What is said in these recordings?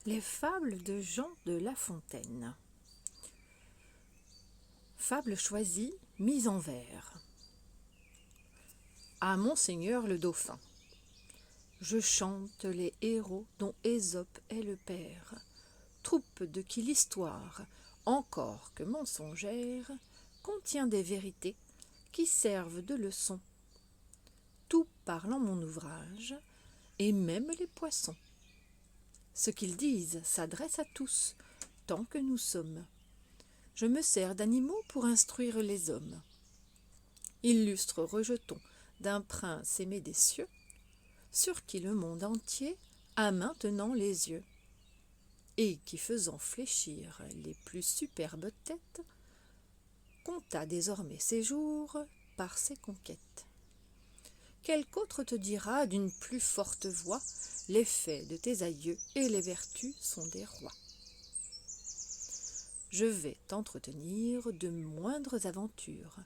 Les fables de Jean de La Fontaine. Fable choisie, mise en vers. À Monseigneur le Dauphin. Je chante les héros dont Ésope est le père, troupe de qui l'histoire, encore que mensongère, contient des vérités qui servent de leçon. Tout parle en mon ouvrage, et même les poissons. Ce qu'ils disent s'adresse à tous, tant que nous sommes. Je me sers d'animaux pour instruire les hommes. Illustre rejeton d'un prince aimé des cieux, sur qui le monde entier a maintenant les yeux, et qui, faisant fléchir les plus superbes têtes, compta désormais ses jours par ses conquêtes. Quelque autre te dira d'une plus forte voix les faits de tes aïeux et les vertus sont des rois. Je vais t'entretenir de moindres aventures,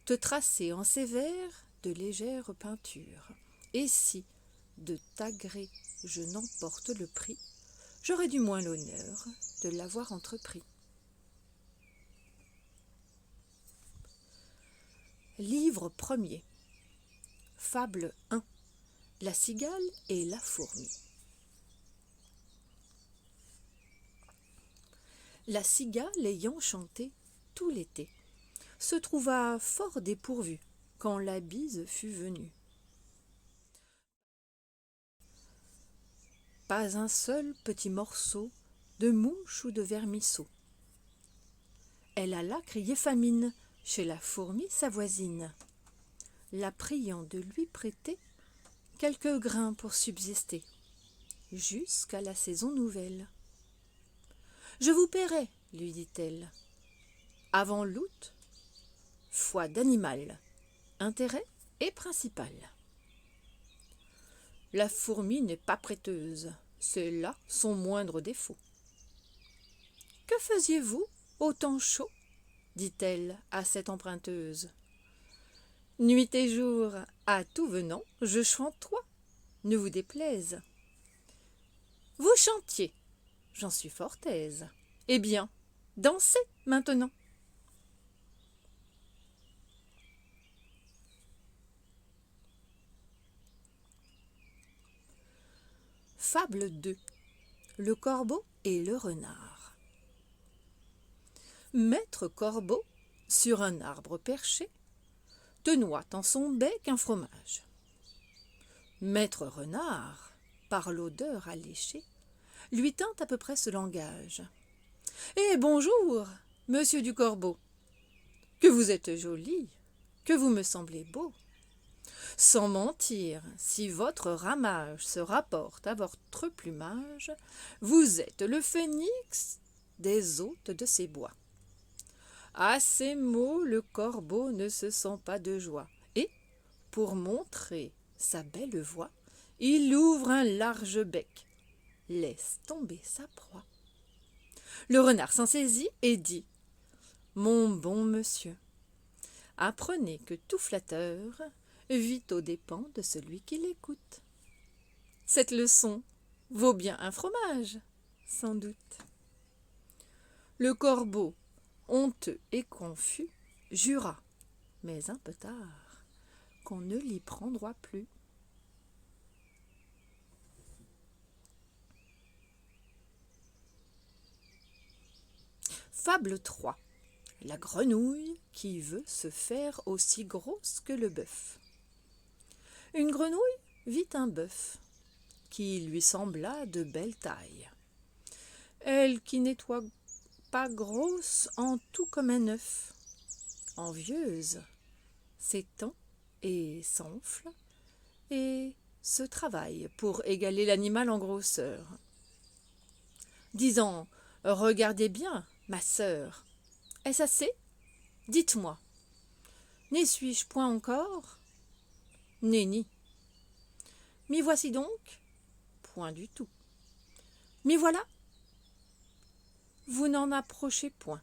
te tracer en ces vers de légères peintures. Et si, de ta gré, je n'emporte le prix, j'aurai du moins l'honneur de l'avoir entrepris. Livre premier. Fable 1. La cigale et la fourmi. La cigale ayant chanté tout l'été se trouva fort dépourvue quand la bise fut venue. Pas un seul petit morceau de mouche ou de vermisseau. Elle alla crier famine chez la fourmi sa voisine, la priant de lui prêter quelques grains pour subsister, jusqu'à la saison nouvelle. « Je vous paierai, lui dit-elle, avant l'août, foi d'animal, intérêt et principal. » La fourmi n'est pas prêteuse, c'est là son moindre défaut. « Que faisiez-vous au temps chaud ?» dit-elle à cette emprunteuse. « Nuit et jour, à tout venant, je chantoie, ne vous déplaise. »« Vous chantiez, j'en suis fort aise. Eh bien, dansez maintenant. » Fable 2. Le corbeau et le renard. Maître corbeau, sur un arbre perché, te noie en son bec un fromage. Maître renard, par l'odeur alléchée, lui tint à peu près ce langage. « Eh bonjour, monsieur du corbeau, que vous êtes joli, que vous me semblez beau. Sans mentir, si votre ramage se rapporte à votre plumage, vous êtes le phénix des hôtes de ces bois. » À ces mots, le corbeau ne se sent pas de joie, et, pour montrer sa belle voix, il ouvre un large bec, laisse tomber sa proie. Le renard s'en saisit et dit « Mon bon monsieur, apprenez que tout flatteur vit aux dépens de celui qui l'écoute. Cette leçon vaut bien un fromage, sans doute. » Le corbeau, honteux et confus, jura, mais un peu tard, qu'on ne l'y prend droit plus. Fable 3. La grenouille qui veut se faire aussi grosse que le bœuf. Une grenouille vit un bœuf, qui lui sembla de belle taille. Elle qui nettoie pas grosse en tout comme un œuf, envieuse, s'étend et s'enfle, et se travaille pour égaler l'animal en grosseur. Disant « Regardez bien, ma sœur, est-ce assez? Dites-moi, n'y suis-je point encore? Nenni. M'y voici donc? Point du tout. M'y voilà? Vous n'en approchez point. »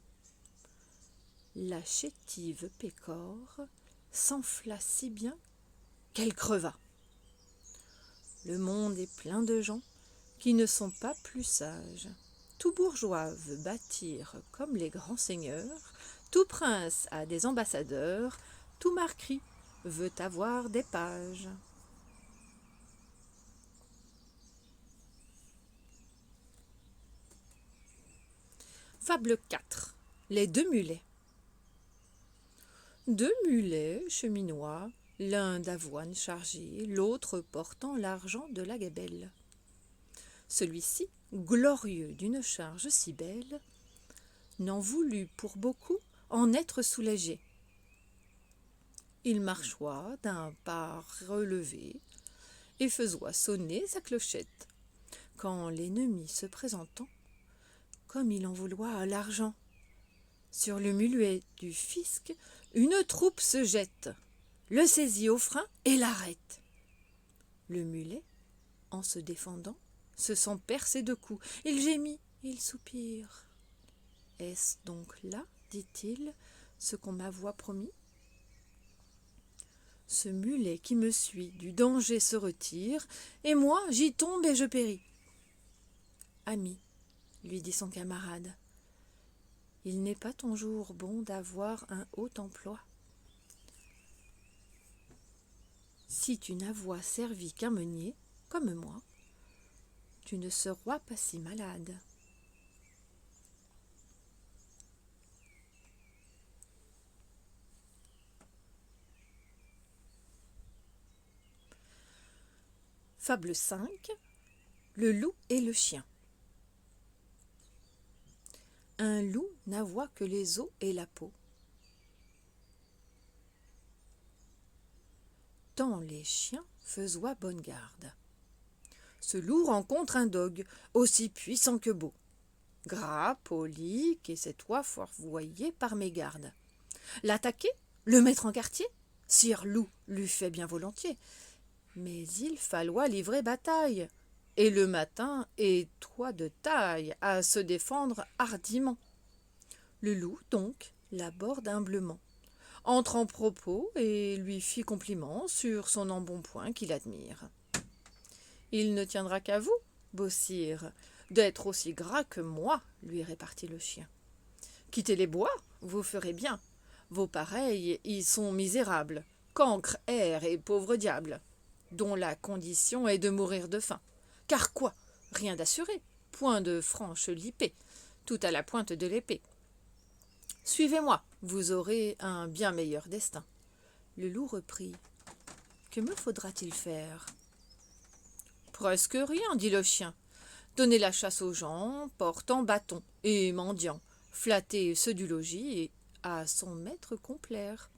La chétive pécore s'enfla si bien qu'elle creva. Le monde est plein de gens qui ne sont pas plus sages. Tout bourgeois veut bâtir comme les grands seigneurs, tout prince a des ambassadeurs, tout marquis veut avoir des pages. Fable 4. Les deux mulets. Deux mulets cheminois, l'un d'avoine chargé, l'autre portant l'argent de la gabelle. Celui-ci, glorieux d'une charge si belle, n'en voulut pour beaucoup en être soulagé. Il marchoit d'un pas relevé et faisoit sonner sa clochette, quand l'ennemi se présentant, comme il en vouloit à l'argent. Sur le mulet du fisc, une troupe se jette, le saisit au frein et l'arrête. Le mulet, en se défendant, se sent percer de coups. Il gémit, il soupire. « Est-ce donc là, dit-il, ce qu'on m'avoit promis ? Ce mulet qui me suit du danger se retire, et moi j'y tombe et je péris. » « Ami, lui dit son camarade, il n'est pas toujours bon d'avoir un haut emploi. Si tu n'avois servi qu'un meunier, comme moi, tu ne serois pas si malade. » Fable 5. Le loup et le chien. Un loup n'avoit que les os et la peau. Tant les chiens faisoient bonne garde. Ce loup rencontre un dogue, aussi puissant que beau. Gras, poli, et cette fois fourvoyé par mégarde. L'attaquer, le mettre en quartier, sire loup l'eût fait bien volontiers. Mais il falloit livrer bataille, et le matin est toi de taille à se défendre hardiment. Le loup, donc, l'aborde humblement, entre en propos et lui fit compliment sur son embonpoint qu'il admire. « Il ne tiendra qu'à vous, beau sire, d'être aussi gras que moi, lui répartit le chien. Quittez les bois, vous ferez bien. Vos pareils y sont misérables, cancres, airs et pauvres diables, dont la condition est de mourir de faim. Car quoi? Rien d'assuré, point de franche lippée, tout à la pointe de l'épée. Suivez-moi, vous aurez un bien meilleur destin. » Le loup reprit. « Que me faudra-t-il faire ?»« Presque rien, dit le chien. Donnez la chasse aux gens, portant bâton et mendiants, flatter ceux du logis et à son maître complaire.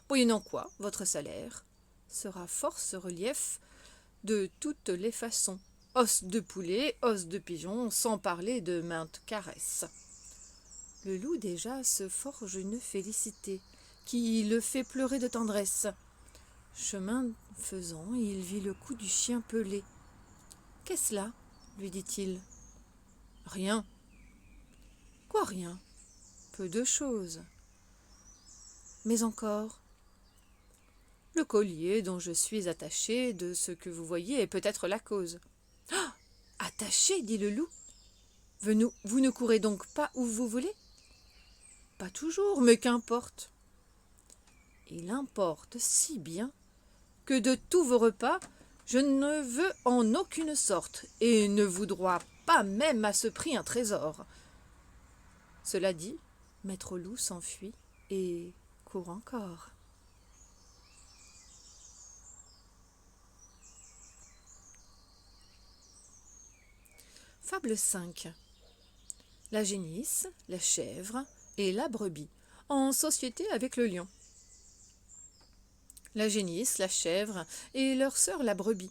Moyennant quoi, votre salaire sera force relief de toutes les façons. Os de poulet, os de pigeon, sans parler de maintes caresses. » Le loup déjà se forge une félicité qui le fait pleurer de tendresse. Chemin faisant, il vit le cou du chien pelé. « Qu'est-ce là ?» lui dit-il. « Rien. »« Quoi rien ? Peu de choses. »« Mais encore ?»« Le collier dont je suis attaché de ce que vous voyez est peut-être la cause. »« Ah ! Attaché, dit le loup. Vous ne courez donc pas où vous voulez ? » « Pas toujours, mais qu'importe. » « Il importe si bien que de tous vos repas, je ne veux en aucune sorte, et ne voudrois pas même à ce prix un trésor. » Cela dit, maître loup s'enfuit et court encore. Fable 5. La génisse, la chèvre et la brebis, en société avec le lion. La génisse, la chèvre et leur sœur la brebis,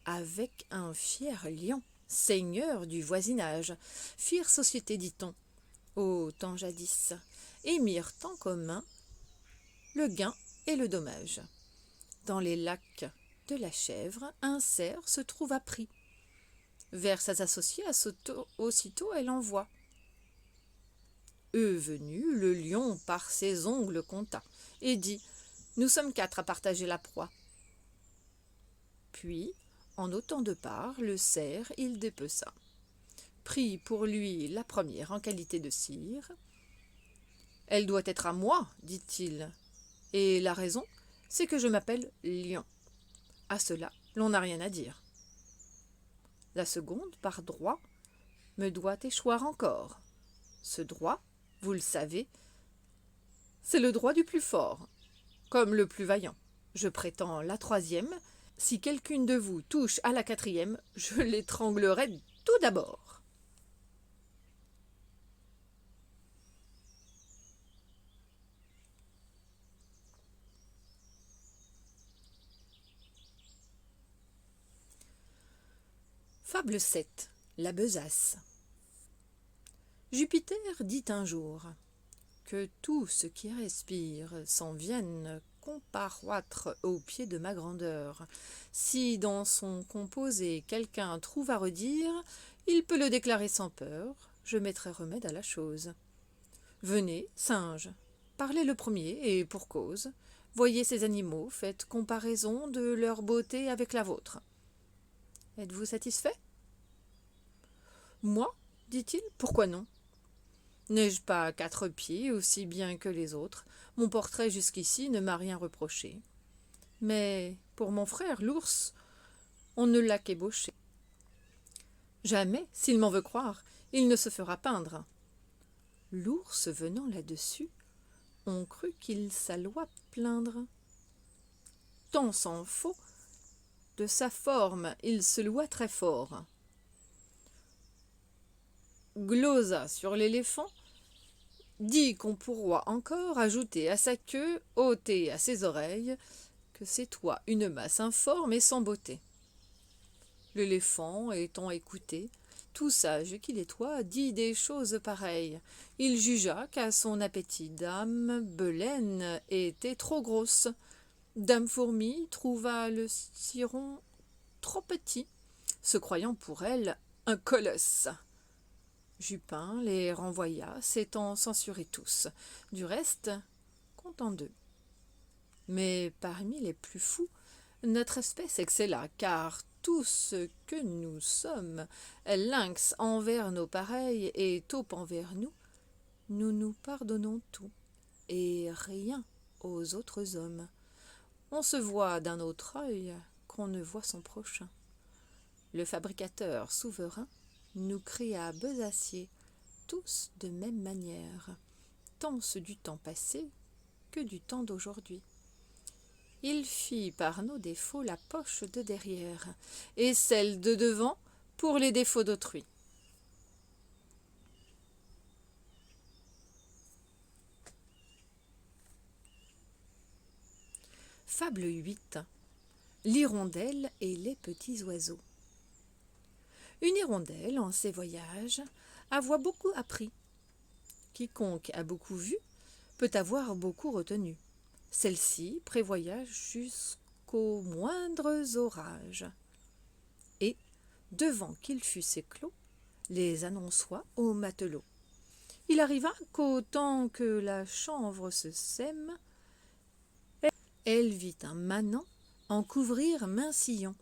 avec un fier lion, seigneur du voisinage, firent société, dit-on, au temps jadis, et mirent en commun le gain et le dommage. Dans les lacs de la chèvre, un cerf se trouva pris. Vers ses associés, aussitôt elle envoie. Eux venus, le lion par ses ongles compta, et dit « Nous sommes 4 à partager la proie. » Puis, En autant de parts, le cerf il dépeça, prit pour lui la première en qualité de sire. « Elle doit être à moi, dit-il, et la raison, c'est que je m'appelle Lion. À cela, l'on n'a rien à dire. La seconde, par droit, me doit échoir encore. Ce droit, vous le savez, c'est le droit du plus fort, comme le plus vaillant. Je prétends la troisième. Si quelqu'une de vous touche à la quatrième, je l'étranglerai tout d'abord. » Fable 7. La besace. Jupiter dit un jour que tout ce qui respire s'en vienne comparoître au pied de ma grandeur. Si dans son composé quelqu'un trouve à redire, il peut le déclarer sans peur, je mettrai remède à la chose. Venez, singes, parlez le premier, et pour cause. Voyez ces animaux, faites comparaison de leur beauté avec la vôtre. Êtes-vous satisfait? Moi, dit-il, pourquoi non? N'ai-je pas 4 pieds aussi bien que les autres? Mon portrait jusqu'ici ne m'a rien reproché. Mais pour mon frère, l'ours, on ne l'a qu'ébauché. Jamais, s'il m'en veut croire, il ne se fera peindre. L'ours venant là-dessus, on crut qu'il s'alloit plaindre. Tant s'en faut, de sa forme, il se loua très fort. Glosa sur l'éléphant, dit qu'on pourra encore ajouter à sa queue, ôter à ses oreilles, que c'est toi une masse informe et sans beauté. L'éléphant, étant écouté, tout sage qu'il est toi, dit des choses pareilles. Il jugea qu'à son appétit Dame Belaine était trop grosse. Dame Fourmi trouva le ciron trop petit, se croyant pour elle un colosse. Jupin les renvoya, s'étant censurés tous. Du reste, content d'eux. Mais parmi les plus fous, notre espèce excella, car tout ce que nous sommes, lynx envers nos pareils et taupe envers nous, nous nous pardonnons tout, et rien aux autres hommes. On se voit d'un autre œil qu'on ne voit son prochain. Le fabricateur souverain nous créa besaciers, tous de même manière, tant ceux du temps passé que du temps d'aujourd'hui. Il fit par nos défauts la poche de derrière, et celle de devant pour les défauts d'autrui. Fable 8. L'hirondelle et les petits oiseaux. Une hirondelle, en ses voyages, avoit beaucoup appris. Quiconque a beaucoup vu peut avoir beaucoup retenu. Celle-ci prévoya jusqu'aux moindres orages. Et, devant qu'ils fussent éclos, les annonça aux matelots. Il arriva qu'au temps que la chanvre se sème, elle vit un manant en couvrir maint sillon.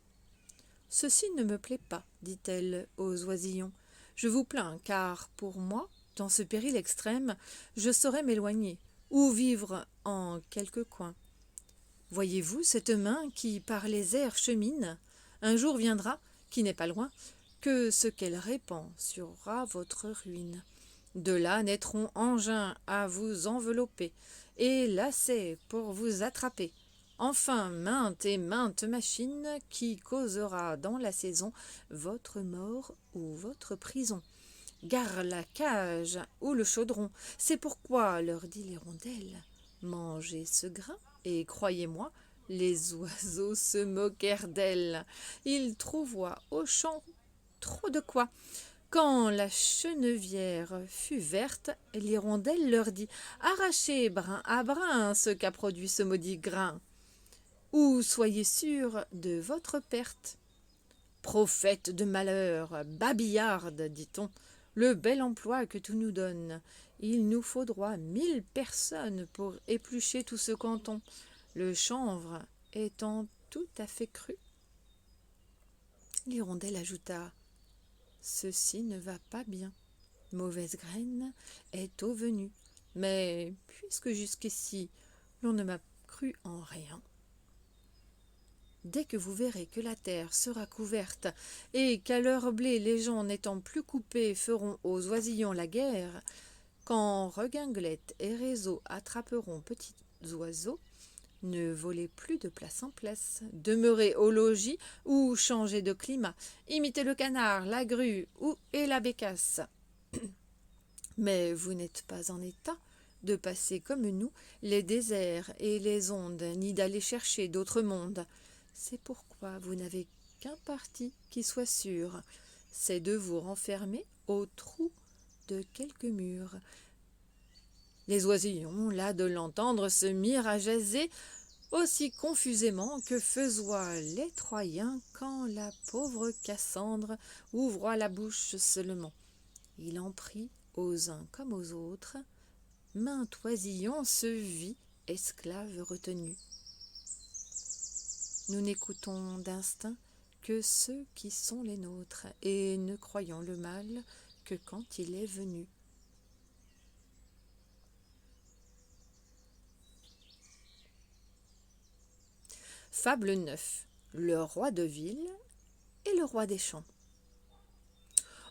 « Ceci ne me plaît pas, dit-elle aux oisillons. Je vous plains, car pour moi, dans ce péril extrême, je saurais m'éloigner, ou vivre en quelque coin. Voyez-vous cette main qui par les airs chemine? Un jour viendra, qui n'est pas loin, que ce qu'elle répand sera votre ruine. De là naîtront engins à vous envelopper, et lacets pour vous attraper. Enfin, mainte et mainte machine qui causera dans la saison votre mort ou votre prison. Gare la cage ou le chaudron, c'est pourquoi, leur dit l'hirondelle, mangez ce grain, et croyez-moi, les oiseaux se moquèrent d'elle. Ils trouvoient au champ trop de quoi. Quand la chenevière fut verte, l'hirondelle leur dit « Arrachez brin à brin ce qu'a produit ce maudit grain, ou soyez sûrs de votre perte. » Prophète de malheur, babillarde, dit-on, le bel emploi que tout nous donne. Il nous faudra 1000 personnes pour éplucher tout ce canton, le chanvre étant tout à fait cru. L'hirondelle ajouta « Ceci ne va pas bien. Mauvaise graine est au venu. Mais puisque jusqu'ici l'on ne m'a cru en rien, dès que vous verrez que la terre sera couverte et qu'à leur blé les gens n'étant plus coupés feront aux oisillons la guerre, quand redingote et réseau attraperont petits oiseaux, ne volez plus de place en place, demeurez au logis ou changez de climat, imitez le canard, la grue et la bécasse. Mais vous n'êtes pas en état de passer comme nous les déserts et les ondes, ni d'aller chercher d'autres mondes. C'est pourquoi vous n'avez qu'un parti qui soit sûr, c'est de vous renfermer au trou de quelques murs. Les oisillons, là de l'entendre, se mirent à jaser aussi confusément que faisoient les Troyens quand la pauvre Cassandre ouvra la bouche seulement. Il en prit aux uns comme aux autres, maint oisillon se vit esclave retenu. Nous n'écoutons d'instinct que ceux qui sont les nôtres, et ne croyons le mal que quand il est venu. Fable 9. Le roi de ville et le roi des champs.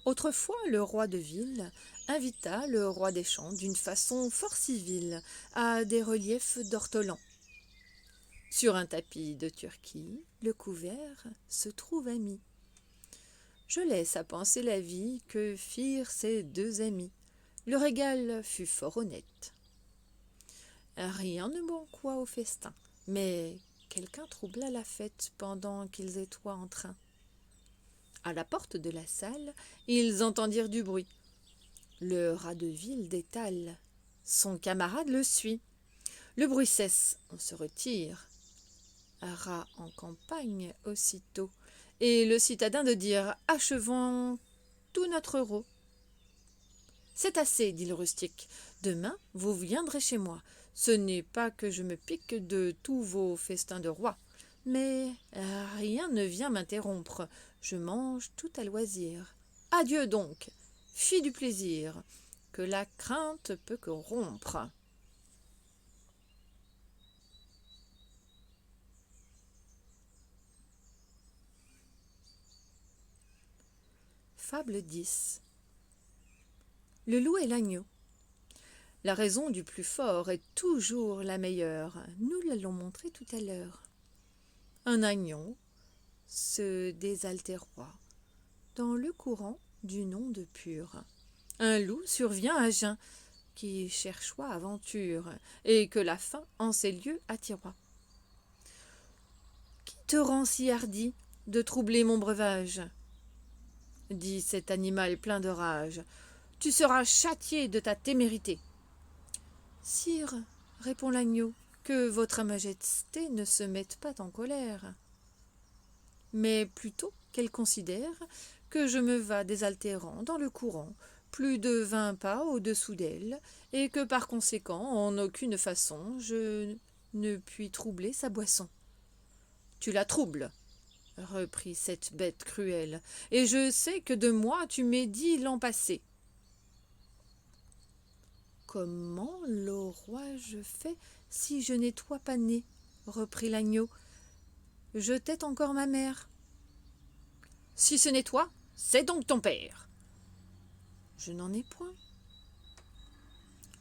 Autrefois, le roi de ville invita le roi des champs d'une façon fort civile à des reliefs d'ortolans. Sur un tapis de Turquie, le couvert se trouva mis. Je laisse à penser la vie que firent ces deux amis. Le régal fut fort honnête. Rien ne manqua au festin, mais quelqu'un troubla la fête pendant qu'ils étaient en train. À la porte de la salle, ils entendirent du bruit. Le rat de ville détale. Son camarade le suit. Le bruit cesse, on se retire. Un rat en campagne aussitôt, et le citadin de dire « Achevons tout notre rot ». « C'est assez, dit le rustique, demain vous viendrez chez moi. Ce n'est pas que je me pique de tous vos festins de roi, mais rien ne vient m'interrompre, je mange tout à loisir. Adieu donc, fi du plaisir, que la crainte peut que rompre. » Fable 10. Le loup et l'agneau. La raison du plus fort est toujours la meilleure. Nous l'allons montrer tout à l'heure. Un agneau se désaltéroit dans le courant du nom de pur. Un loup survient à jeun qui cherchoit aventure et que la faim en ces lieux attira. Qui te rend si hardi de troubler mon breuvage ? Dit cet animal plein de rage. Tu seras châtié de ta témérité. Sire, répond l'agneau, que votre majesté ne se mette pas en colère, mais plutôt qu'elle considère que je me vas désaltérant dans le courant, plus de 20 pas au-dessous d'elle, et que par conséquent, en aucune façon, je ne puis troubler sa boisson. Tu la troubles, reprit cette bête cruelle, et je sais que de moi tu m'es dit l'an passé. Comment l'aurois-je fait si je n'étois pas né, reprit l'agneau. Je tette encore ma mère. Si ce n'est toi, c'est donc ton père. Je n'en ai point.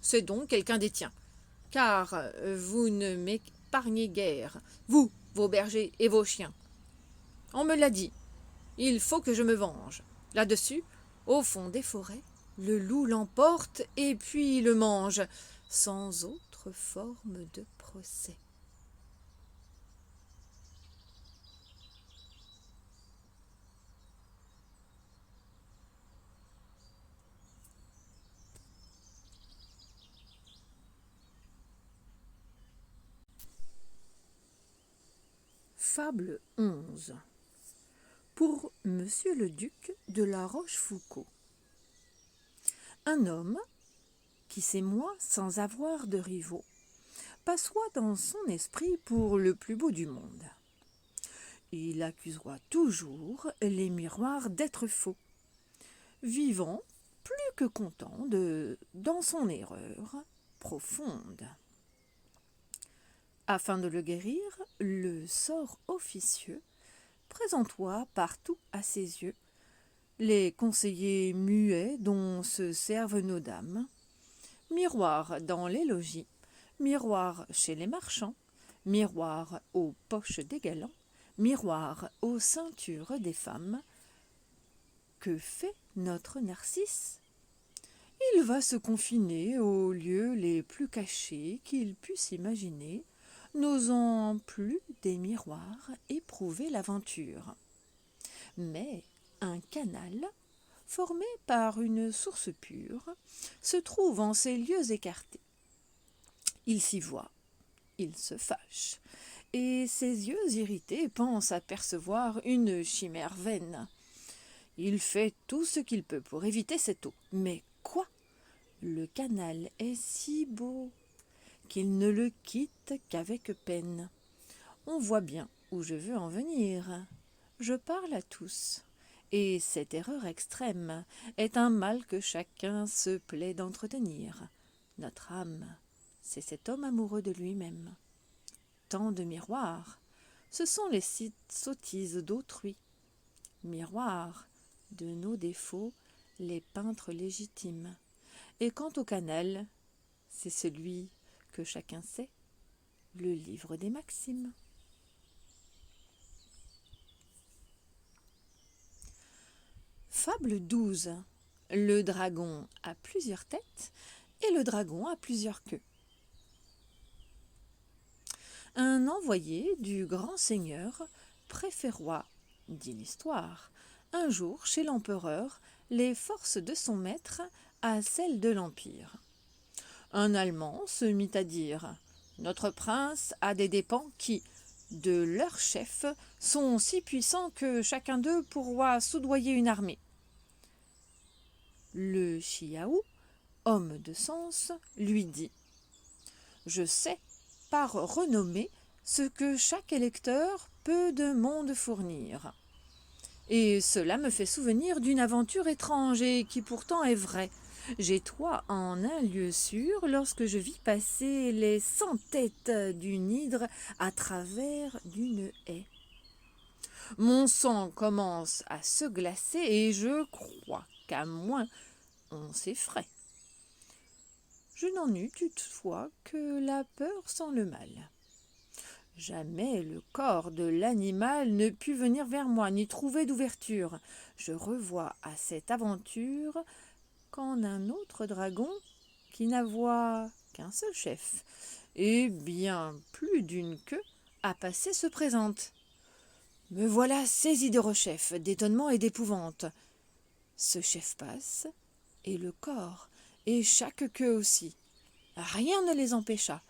C'est donc quelqu'un des tiens, car vous ne m'épargnez guère, vous, vos bergers et vos chiens. On me l'a dit, il faut que je me venge. Là-dessus, au fond des forêts, le loup l'emporte et puis le mange, sans autre forme de procès. Fable 11. Pour Monsieur le Duc de la Rochefoucauld. Un homme qui s'émoit sans avoir de rivaux passoit dans son esprit pour le plus beau du monde. Il accusera toujours les miroirs d'être faux, vivant plus que content dans son erreur profonde. Afin de le guérir, le sort officieux présentoit partout à ses yeux les conseillers muets dont se servent nos dames, miroir dans les logis, miroir chez les marchands, miroir aux poches des galants, miroir aux ceintures des femmes. Que fait notre Narcisse? Il va se confiner aux lieux les plus cachés qu'il puisse imaginer, n'osant plus des miroirs éprouver l'aventure. Mais un canal, formé par une source pure, se trouve en ces lieux écartés. Il s'y voit, il se fâche, et ses yeux irrités pensent apercevoir une chimère vaine. Il fait tout ce qu'il peut pour éviter cette eau. Mais quoi? Le canal est si beau qu'il ne le quitte qu'avec peine. On voit bien où je veux en venir. Je parle à tous. Et cette erreur extrême est un mal que chacun se plaît d'entretenir. Notre âme, c'est cet homme amoureux de lui-même. Tant de miroirs, ce sont les sottises d'autrui. Miroirs, de nos défauts, les peintres légitimes. Et quant au canal, c'est celui que chacun sait, le livre des maximes. Fable 12. Le dragon a plusieurs têtes et le dragon a plusieurs queues. Un envoyé du grand seigneur préféra, dit l'histoire, un jour chez l'empereur les forces de son maître à celles de l'Empire. Un Allemand se mit à dire « Notre prince a des dépens qui, de leur chef, sont si puissants que chacun d'eux pourra soudoyer une armée. » Le Chiaou, homme de sens, lui dit « Je sais, par renommée, ce que chaque électeur peut de monde fournir. Et cela me fait souvenir d'une aventure étrange et qui pourtant est vraie. J'étois en un lieu sûr lorsque je vis passer les 100 têtes d'une hydre à travers d'une haie. Mon sang commence à se glacer et je crois qu'à moins on s'effraie. Je n'en eus toutefois que la peur sans le mal. Jamais le corps de l'animal ne put venir vers moi, ni trouver d'ouverture. Je revois à cette aventure qu'en un autre dragon, qui n'avoit qu'un seul chef, et bien plus d'une queue, à passer se présente. Me voilà saisi de rechef, d'étonnement et d'épouvante. Ce chef passe, et le corps, et chaque queue aussi. Rien ne les empêcha.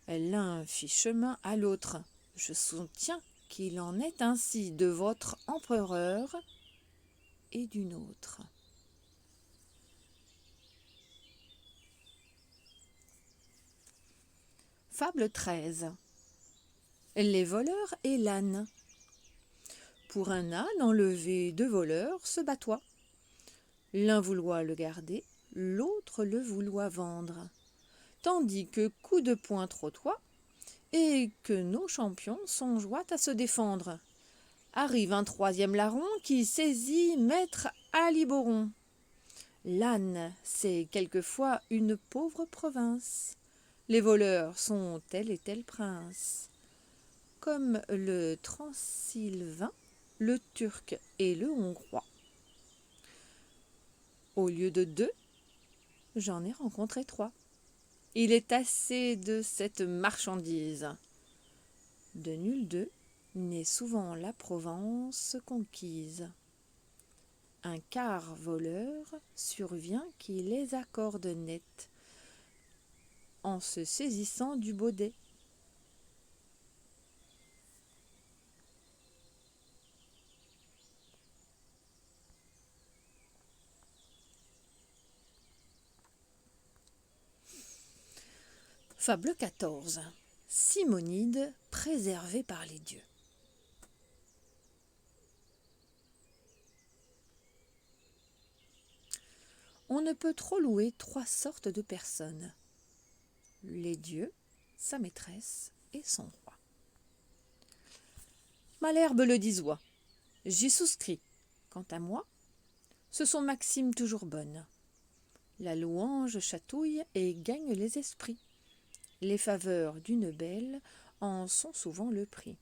L'un fit chemin à l'autre. Je soutiens qu'il en est ainsi de votre empereur et du nôtre. Fable 13. Les voleurs et l'âne. Pour un âne enlevé, 2 voleurs se battoient. L'un vouloit le garder, l'autre le vouloit vendre. Tandis que coup de poing trottoie, et que nos champions songeoient à se défendre. Arrive un 3e larron qui saisit maître Aliboron. L'âne, c'est quelquefois une pauvre province. Les voleurs sont tel et tel prince. Comme le Transylvain, le Turc et le Hongrois. Au lieu de 2, j'en ai rencontré 3. Il est assez de cette marchandise. De nul d'eux n'est souvent la Provence conquise. Un quart voleur survient qui les accorde net, en se saisissant du baudet. Fable 14. Simonide préservée par les dieux. on ne peut trop louer 3 sortes de personnes: les dieux, sa maîtresse et son roi. Malherbe le disoit, j'y souscris. Quant à moi, ce sont maximes toujours bonnes. La louange chatouille et gagne les esprits. Les faveurs d'une belle en sont souvent le prix.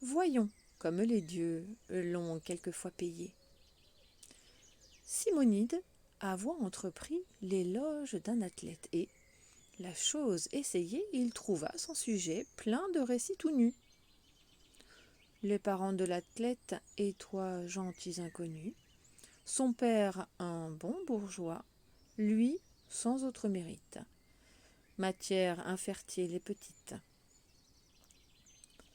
Voyons comme les dieux l'ont quelquefois payé. Simonide avoit entrepris l'éloge d'un athlète et, la chose essayée, il trouva son sujet plein de récits tout nus. Les parents de l'athlète étoient gentils inconnus, son père un bon bourgeois, lui sans autre mérite. Matière infertile et petite.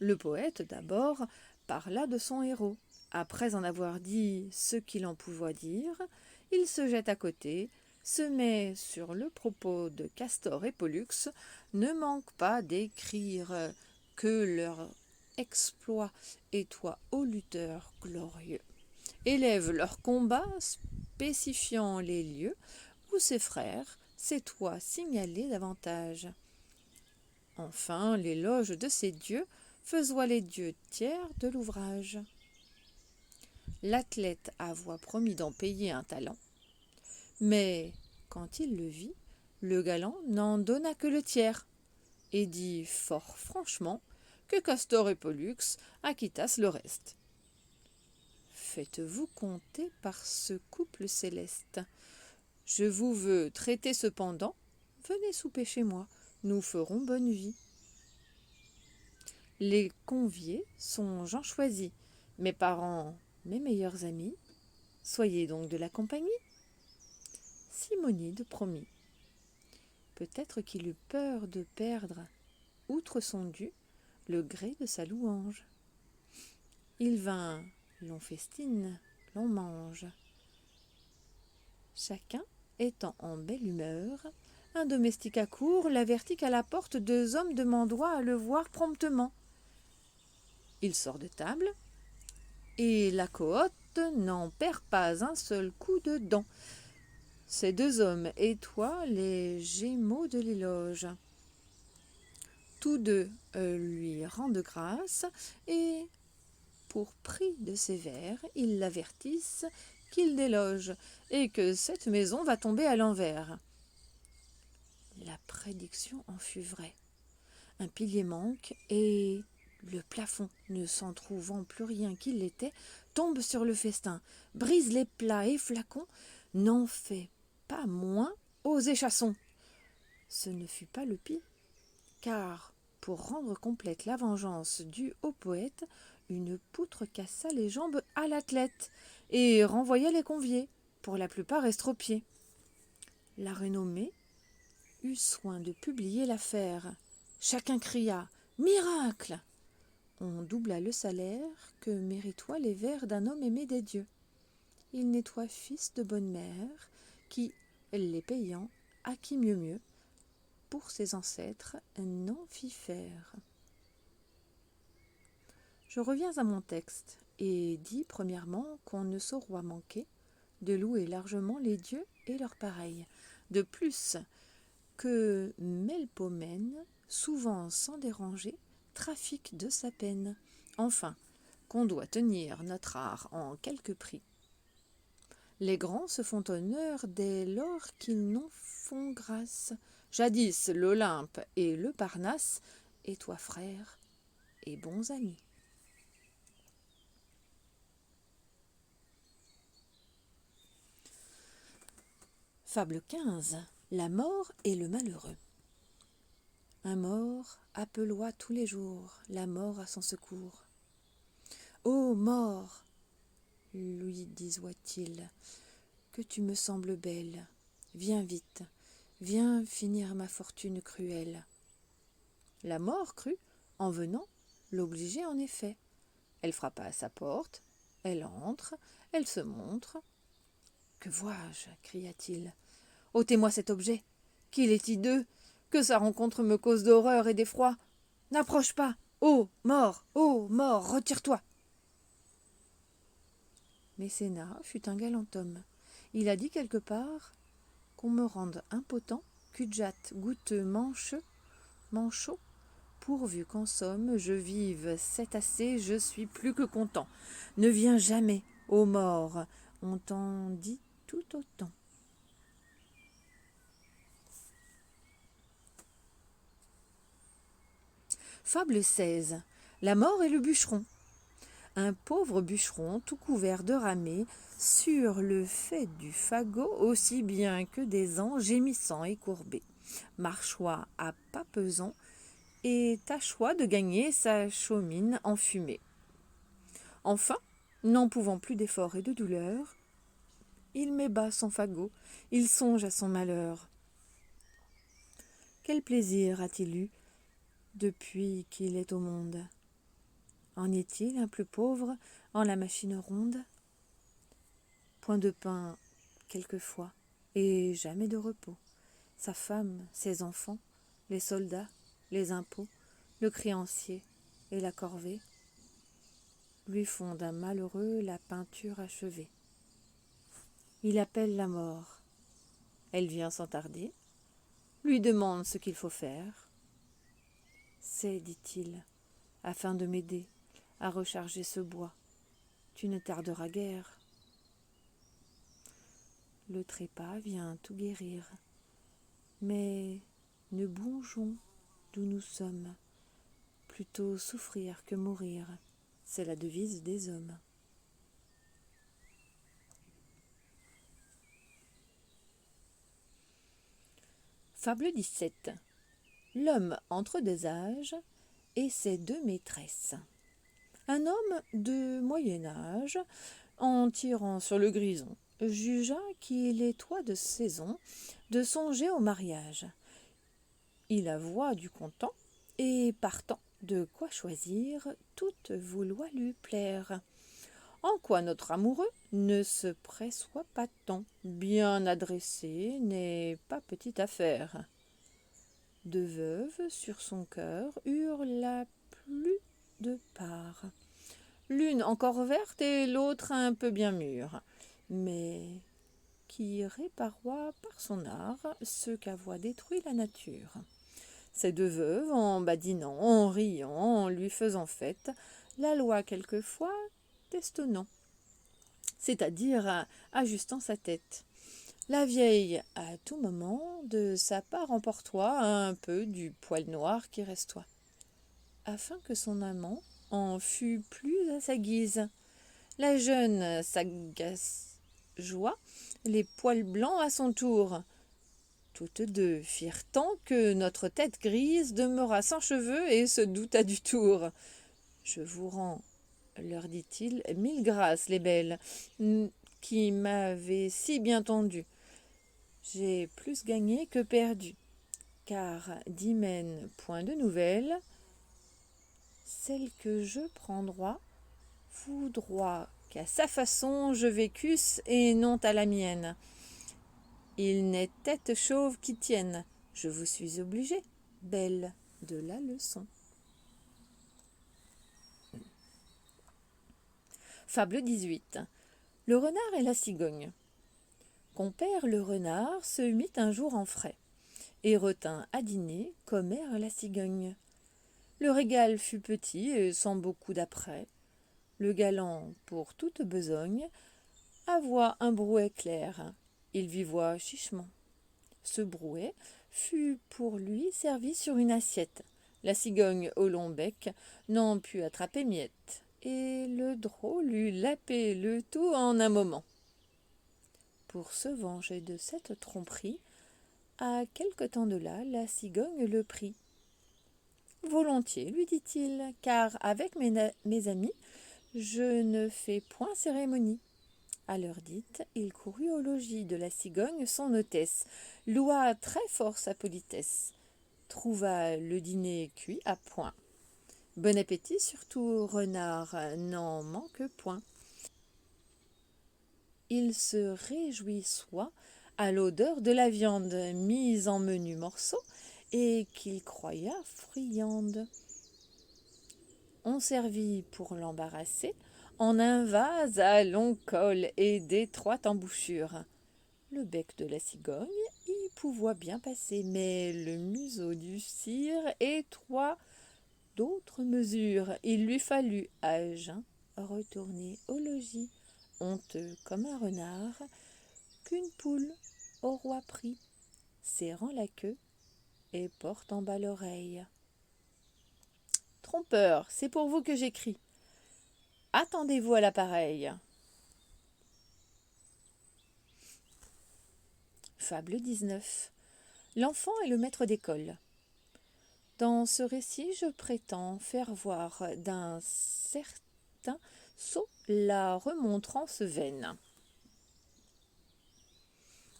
Le poète d'abord parla de son héros. Après en avoir dit ce qu'il en pouvait dire, il se jette à côté, se met sur le propos de Castor et Pollux, ne manque pas d'écrire que leur exploit étoit aux lutteurs glorieux, élève leur combat spécifiant les lieux où ses frères s'étoient signalés davantage. Enfin, l'éloge de ces dieux faisoit les dieux tiers de l'ouvrage. L'athlète avoit promis d'en payer un talent, mais quand il le vit, le galant n'en donna que le tiers, et dit fort franchement que Castor et Pollux acquittassent le reste. Faites-vous compter par ce couple céleste. Je vous veux traiter cependant, venez souper chez moi, nous ferons bonne vie. Les conviés sont gens choisis, mes parents, mes meilleurs amis, soyez donc de la compagnie. Simonide promit. Peut-être qu'il eut peur de perdre, outre son dû, le gré de sa louange. Il vint, l'on festine, l'on mange. Chacun étant en belle humeur, un domestique accourt, l'avertit qu'à la porte 2 hommes demandoient à le voir promptement. Il sort de table, et la cohorte n'en perd pas un seul coup de dent. Ces 2 hommes étoient les Gémeaux de l'éloge. Tous 2 lui rendent grâce, et pour prix de ses vers, ils l'avertissent qu'il déloge, et que cette maison va tomber à l'envers. La prédiction en fut vraie. Un pilier manque, et le plafond, ne s'en trouvant plus rien qui l'était, tombe sur le festin, brise les plats et flacons, n'en fait pas moins aux échassons. Ce ne fut pas le pis, car, pour rendre complète la vengeance due au poète, une poutre cassa les jambes à l'athlète et renvoya les conviés, pour la plupart estropiés. La renommée eut soin de publier l'affaire. Chacun cria « Miracle !» On doubla le salaire que méritoient les vers d'un homme aimé des dieux. Il n'étoit fils de bonne mère, qui, les payant, acquit mieux, pour ses ancêtres, n'en fit faire. Je reviens à mon texte, et dis premièrement qu'on ne sauroit manquer de louer largement les dieux et leurs pareils. De plus, que Melpomène, souvent sans déranger, trafique de sa peine. Enfin, qu'on doit tenir notre art en quelque prix. Les grands se font honneur dès lors qu'ils n'en font grâce. Jadis l'Olympe et le Parnasse étoient frères et bons amis. Fable 15. La mort et le malheureux. Un mort appeloit tous les jours la mort à son secours. « Ô mort, lui disoit-il, que tu me sembles belle, viens vite, viens finir ma fortune cruelle. » La mort crut, en venant, l'obliger en effet. Elle frappa à sa porte, elle entre, elle se montre. « Que vois-je » cria-t-il. « Ôtez-moi cet objet, qu'il est hideux, que sa rencontre me cause d'horreur et d'effroi. N'approche pas, ô mort, retire-toi !» Mécénas fut un galant homme. Il a dit quelque part qu'on me rende impotent, cul-de-jatte, goutteux, manchot, pourvu qu'en somme je vive c'est assez, je suis plus que content. Ne viens jamais, ô mort, on t'en dit tout autant. Fable 16. La mort et le bûcheron. Un pauvre bûcheron, tout couvert de ramée, sur le fait du fagot, aussi bien que des ans, gémissant et courbé, marchoit à pas pesant, et tâchoit de gagner sa chaumine enfumée. Enfin, n'en pouvant plus d'effort et de douleur, il met bas son fagot, il songe à son malheur. Quel plaisir a-t-il eu depuis qu'il est au monde? En est-il un plus pauvre en la machine ronde? Point de pain quelquefois, et jamais de repos. Sa femme, ses enfants, les soldats, les impôts, le créancier et la corvée lui font d'un malheureux la peinture achevée. Il appelle la mort. Elle vient sans tarder, lui demande ce qu'il faut faire. C'est, dit-il, afin de m'aider à recharger ce bois. Tu ne tarderas guère. Le trépas vient tout guérir. Mais ne bougeons d'où nous sommes. Plutôt souffrir que mourir, c'est la devise des hommes. Fable 17. L'homme entre deux âges et ses deux maîtresses. Un homme de moyen âge, en tirant sur le grison, jugea qu'il était de saison de songer au mariage. Il avoua du content, et partant de quoi choisir, toute vouloit lui plaire. En quoi notre amoureux ne se pressoit pas tant, bien adressé n'est pas petite affaire. Deux veuves sur son cœur eurent la plus de part, l'une encore verte et l'autre un peu bien mûre, mais qui réparoit par son art ce qu'avoit détruit la nature. Ces deux veuves, en badinant, en riant, en lui faisant fête, la loi quelquefois testonnant, c'est-à-dire ajustant sa tête. La vieille, à tout moment, de sa part emportoit un peu du poil noir qui restoit, afin que son amant en fût plus à sa guise. La jeune s'agageoit les poils blancs à son tour. Toutes deux firent tant que notre tête grise demeura sans cheveux et se douta du tour. Je vous rends, leur dit-il, 1000 grâces, les belles, qui m'avez si bien tendu. J'ai plus gagné que perdu, car d'y mène point de nouvelles. Celle que je prends droit, voudroit qu'à sa façon je vécusse et non à la mienne. Il n'est tête chauve qui tienne, je vous suis obligée, belle, de la leçon. Fable 18. Le renard et la cigogne. Compère le renard se mit un jour en frais, et retint à dîner commère la cigogne. Le régal fut petit et sans beaucoup d'apprêt. Le galant, pour toute besogne, avoit un brouet clair. Il vivoit chichement. Ce brouet fut pour lui servi sur une assiette. La cigogne au long bec n'en put attraper miette, et le drôle eut lapé le tout en un moment. Pour se venger de cette tromperie, à quelque temps de là, la cigogne le prit. Volontiers, lui dit-il, car avec mes amis, je ne fais point cérémonie. À l'heure dite, il courut au logis de la cigogne, son hôtesse, loua très fort sa politesse, trouva le dîner cuit à point. Bon appétit, surtout, renard n'en manque point. Il se réjouit soit à l'odeur de la viande mise en menus morceaux et qu'il croya friande. On servit pour l'embarrasser en un vase à long col et d'étroite embouchure. Le bec de la cigogne y pouvoit bien passer, mais le museau du cire étroit d'autres mesures. Il lui fallut à jeun retourner au logis, honteux comme un renard, qu'une poule au roi prit, serrant la queue et portant bas l'oreille. Trompeur, c'est pour vous que j'écris. Attendez-vous à l'appareil. Fable 19. L'enfant et le maître d'école. Dans ce récit, je prétends faire voir d'un certain sot la remontrance vaine.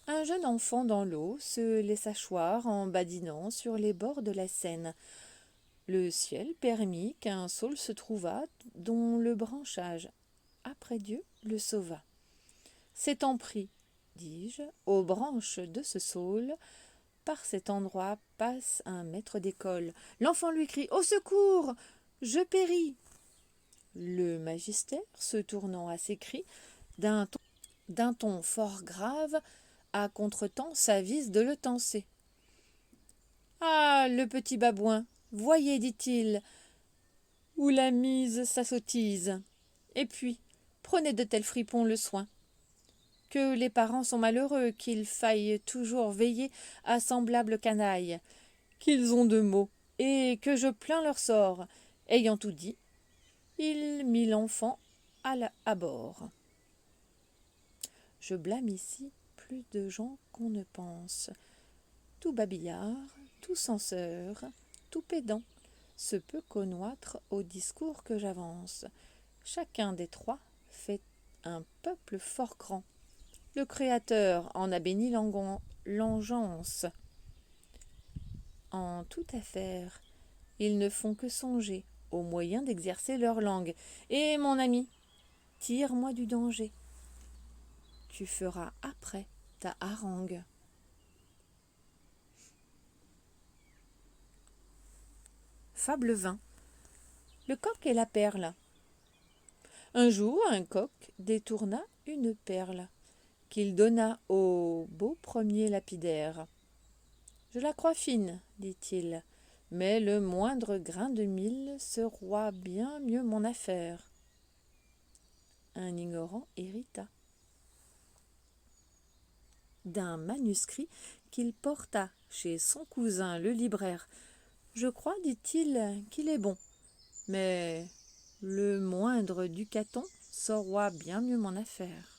Un jeune enfant dans l'eau se laissa choir en badinant sur les bords de la Seine. Le ciel permit qu'un saule se trouvât dont le branchage, après Dieu, le sauva. S'étant pris, dis-je, aux branches de ce saule, par cet endroit passe un maître d'école. L'enfant lui crie « Au secours! Je péris !» Le magister, se tournant à ses cris, d'un ton fort grave, à contretemps s'avise de le tancer. « Ah, le petit babouin, voyez, dit-il, où l'a mise sa sottise. Et puis, prenez de tels fripons le soin. Que les parents sont malheureux, qu'il faille toujours veiller à semblable canaille, qu'ils ont de maux, et que je plains leur sort. » Ayant tout dit, il mit l'enfant à bord. Je blâme ici plus de gens qu'on ne pense. Tout babillard, tout censeur, tout pédant se peut connoître au discours que j'avance. Chacun des trois fait un peuple fort grand. Le Créateur en a béni l'engeance. En toute affaire, ils ne font que songer aux moyens d'exercer leur langue. Et mon ami, tire-moi du danger. Tu feras après ta harangue. Fable 20. Le coq et la perle. Un jour, un coq détourna une perle qu'il donna au beau premier lapidaire. « Je la crois fine, dit-il, mais le moindre grain de mil se roie bien mieux mon affaire. » Un ignorant hérita d'un manuscrit qu'il porta chez son cousin le libraire. « Je crois, dit-il, qu'il est bon, mais le moindre ducaton saura bien mieux mon affaire. »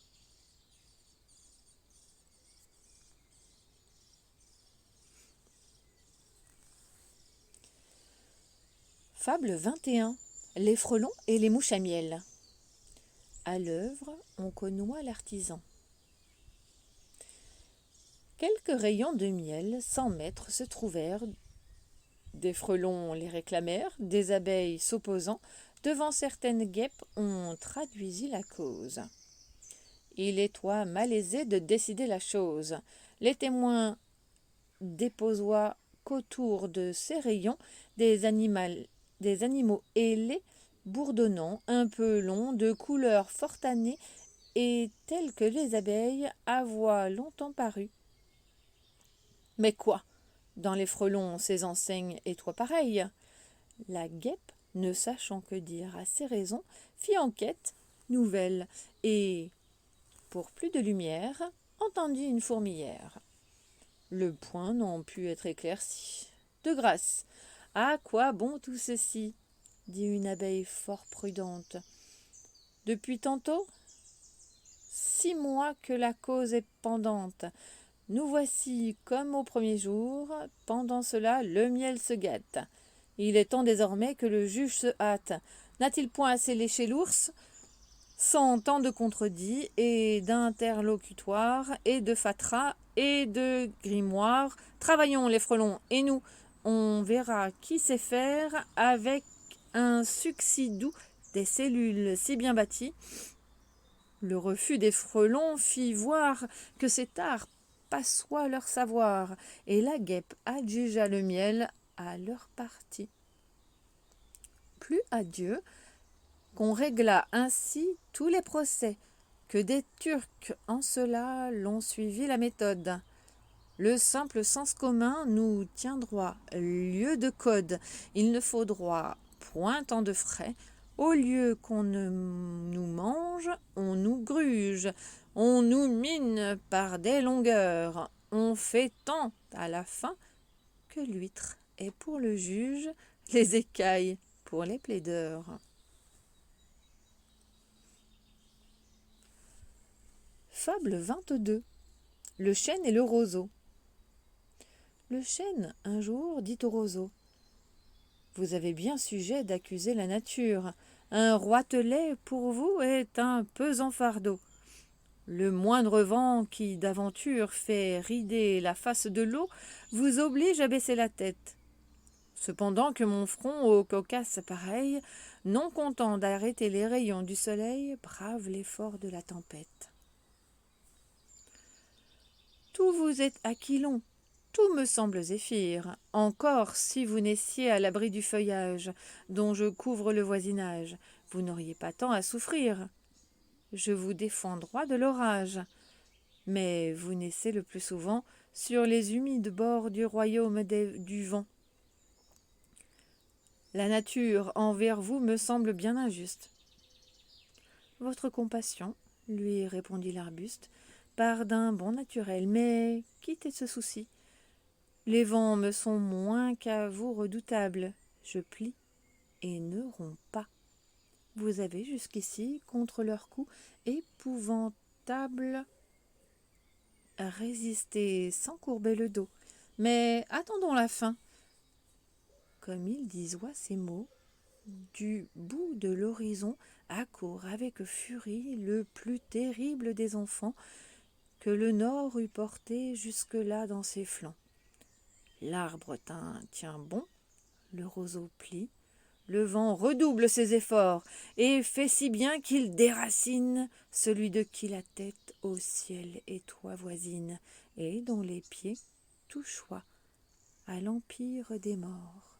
Fable 21. Les frelons et les mouches à miel. À l'œuvre, on connoit l'artisan. Quelques rayons de miel sans maître se trouvèrent. Des frelons les réclamèrent, des abeilles s'opposant. Devant certaines guêpes, on traduisit la cause. Il est toi malaisé de décider la chose. Les témoins déposoient qu'autour de ces rayons des animaux ailés, bourdonnants, un peu longs, de couleur fort tannée, et tels que les abeilles avoient longtemps paru. Mais quoi? Dans les frelons, ces enseignes et toi pareil. La guêpe, ne sachant que dire à ces raisons, fit enquête nouvelle, et, pour plus de lumière, entendit une fourmilière. Le point n'en put être éclairci. De grâce, à quoi bon tout ceci? Dit une abeille fort prudente. Depuis tantôt 6 mois que la cause est pendante. Nous voici comme au premier jour, pendant cela le miel se gâte. Il est temps désormais que le juge se hâte. N'a-t-il point assez léché l'ours? Sans tant de contredits et d'interlocutoires et de fatras et de grimoires, travaillons les frelons et nous, on verra qui sait faire avec un succès doux des cellules si bien bâties. Le refus des frelons fit voir que cet art passoit leur savoir, et la guêpe adjugea le miel à leur partie. Plus à Dieu qu'on régla ainsi tous les procès, que des Turcs en cela l'ont suivi la méthode. Le simple sens commun nous tient droit, lieu de code, il ne faut droit point tant de frais. Au lieu qu'on ne nous mange, on nous gruge, on nous mine par des longueurs, on fait tant à la fin que l'huître est pour le juge, les écailles pour les plaideurs. Fable 22. Le chêne et le roseau. Le chêne, un jour, dit au roseau: vous avez bien sujet d'accuser la nature. Un roitelet pour vous est un pesant fardeau. Le moindre vent qui d'aventure fait rider la face de l'eau vous oblige à baisser la tête. Cependant que mon front au cocasse pareil, non content d'arrêter les rayons du soleil, brave l'effort de la tempête. Tout vous est aquilon, tout me semble zéphyr, encore si vous naissiez à l'abri du feuillage, dont je couvre le voisinage, vous n'auriez pas tant à souffrir. Je vous défends droit de l'orage, mais vous naissez le plus souvent sur les humides bords du royaume du vent. La nature envers vous me semble bien injuste. Votre compassion, lui répondit l'arbuste, part d'un bon naturel, mais quittez ce souci. Les vents me sont moins qu'à vous redoutables. Je plie et ne romps pas. Vous avez jusqu'ici, contre leurs coups épouvantables, résisté sans courber le dos. Mais attendons la fin. Comme il disoit ces mots, du bout de l'horizon accourt avec furie le plus terrible des enfants que le nord eût porté jusque-là dans ses flancs. L'arbre tient bon, le roseau plie, le vent redouble ses efforts et fait si bien qu'il déracine celui de qui la tête au ciel et toit voisine et dont les pieds touchoient à l'empire des morts.